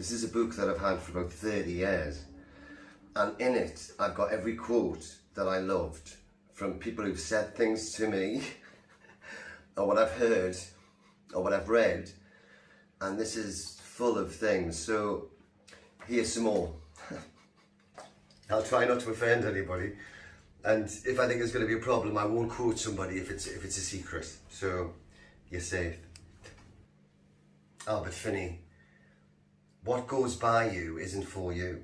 This is a book that I've had for about 30 years, and in it I've got every quote that I loved from people who've said things to me or what I've heard or what I've read, and this is full of things. So here's some more. I'll try not to offend anybody, and if I think there's going to be a problem, I won't quote somebody if it's a secret, so you're safe. Albert Finney: what goes by you isn't for you.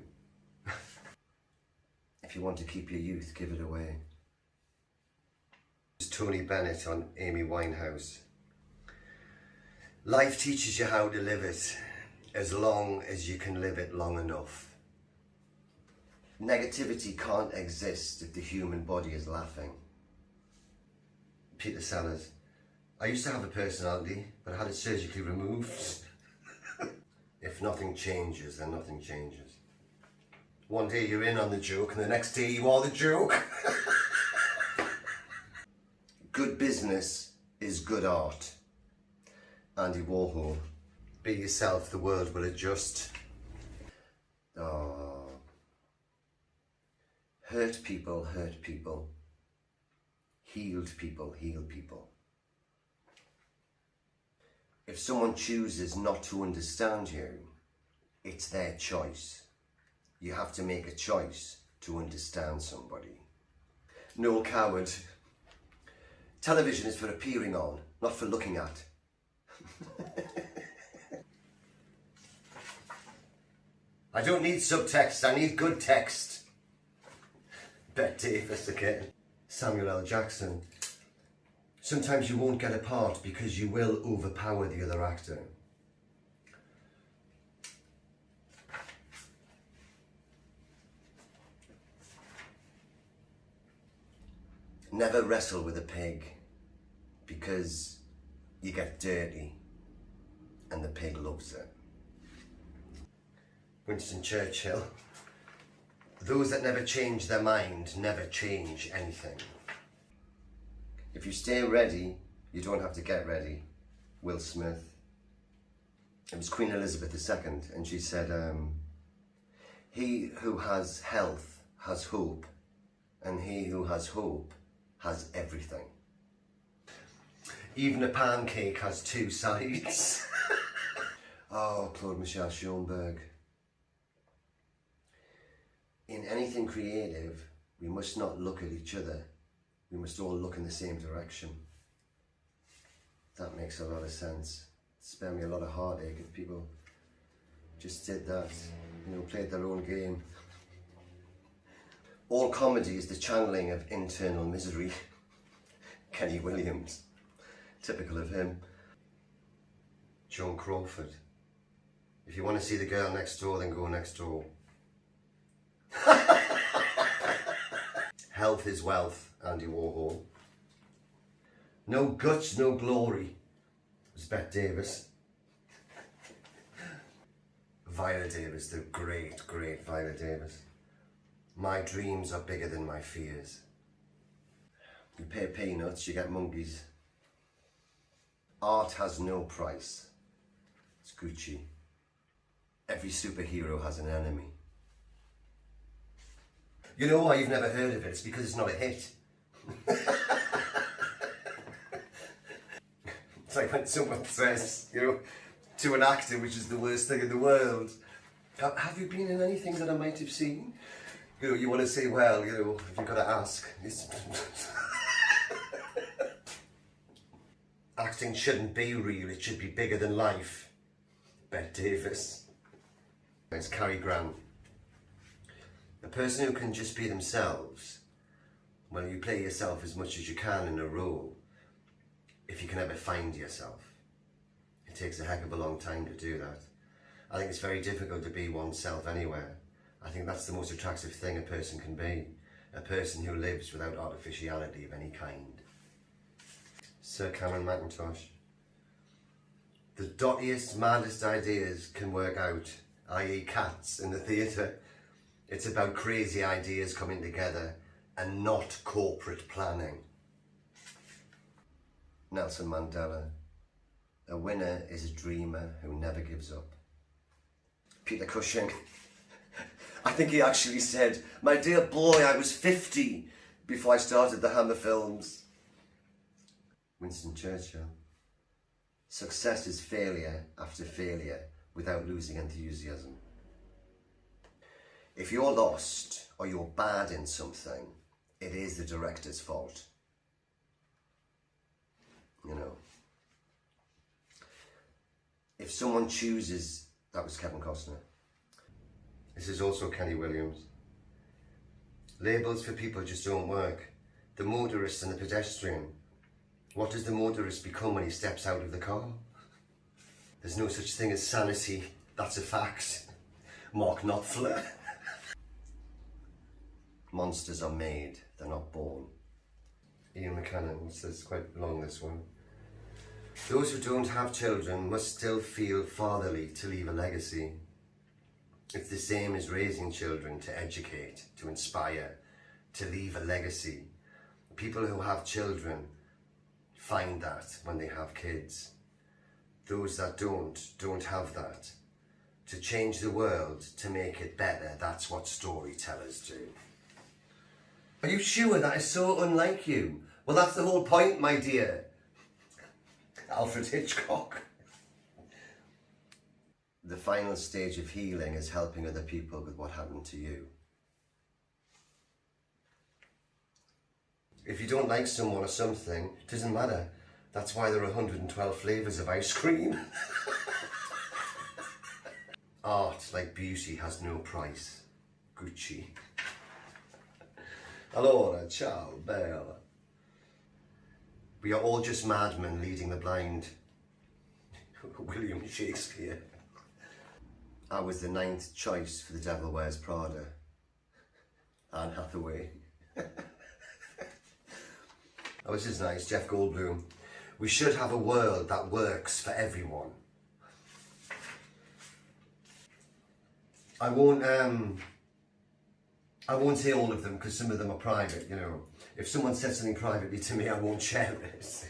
If you want to keep your youth, give it away. It's Tony Bennett on Amy Winehouse. Life teaches you how to live it, as long as you can live it long enough. Negativity can't exist if the human body is laughing. Peter Sellers: I used to have a personality, but I had it surgically removed. If nothing changes, then nothing changes. One day you're in on the joke, and the next day you are the joke. Good business is good art. Andy Warhol. Be yourself, the world will adjust. Oh. Hurt people hurt people. Healed people heal people. If someone chooses not to understand you, it's their choice. You have to make a choice to understand somebody. Noel Coward: television is for appearing on, not for looking at. I don't need subtext, I need good text. Bette Davis again. Samuel L. Jackson: sometimes you won't get a part because you will overpower the other actor. Never wrestle with a pig, because you get dirty and the pig loves it. Winston Churchill: those that never change their mind never change anything. If you stay ready, you don't have to get ready. Will Smith. It was Queen Elizabeth II, and she said, he who has health has hope, and he who has hope has everything. Even a pancake has two sides. Oh, Claude Michel Schoenberg. In anything creative, we must not look at each other. We must all look in the same direction. That makes a lot of sense. Spare me a lot of heartache if people just did that, you know, played their own game. All comedy is the channeling of internal misery. Kenny Williams, typical of him. Joan Crawford: if you want to see the girl next door, then go next door. Health is wealth, Andy Warhol. No guts, no glory, was Bette Davis. Viola Davis, the great, great Viola Davis. My dreams are bigger than my fears. You pay peanuts, you get monkeys. Art has no price. It's Gucci. Every superhero has an enemy. You know why you've never heard of it? It's because it's not a hit. It's like when someone says, you know, to an actor, which is the worst thing in the world, have you been in anything that I might have seen? You know, you want to say, well, you know, if you've got to ask. Acting shouldn't be real, it should be bigger than life. Bette Davis. It's Cary Grant. A person who can just be themselves, well, you play yourself as much as you can in a role, if you can ever find yourself. It takes a heck of a long time to do that. I think it's very difficult to be oneself anywhere. I think that's the most attractive thing a person can be. A person who lives without artificiality of any kind. Sir Cameron Mackintosh. The dottiest, maddest ideas can work out, i.e. cats in the theatre. It's about crazy ideas coming together and not corporate planning. Nelson Mandela. A winner is a dreamer who never gives up. Peter Cushing. I think he actually said, "My dear boy, I was 50 before I started the Hammer films." Winston Churchill. Success is failure after failure without losing enthusiasm. If you're lost or you're bad in something, it is the director's fault. You know. If someone chooses, that was Kevin Costner. This is also Kenny Williams. Labels for people just don't work. The motorist and the pedestrian. What does the motorist become when he steps out of the car? There's no such thing as sanity. That's a fact. Mark Knopfler. Monsters are made, they're not born. Ian McCannon. It's quite long, this one. Those who don't have children must still feel fatherly to leave a legacy. It's the same as raising children to educate, to inspire, to leave a legacy. People who have children find that when they have kids. Those that don't have that. To change the world, to make it better, that's what storytellers do. Are you sure that is so unlike you? Well, that's the whole point, my dear. Alfred Hitchcock. The final stage of healing is helping other people with what happened to you. If you don't like someone or something, it doesn't matter. That's why there are 112 flavours of ice cream. Art, like beauty, has no price. Gucci. Allora, ciao, bella. We are all just madmen leading the blind. William Shakespeare. I was the 9th choice for The Devil Wears Prada. Anne Hathaway. Oh, this is nice. Jeff Goldblum. We should have a world that works for everyone. I won't say all of them because some of them are private, you know. If someone says something privately to me, I won't share it.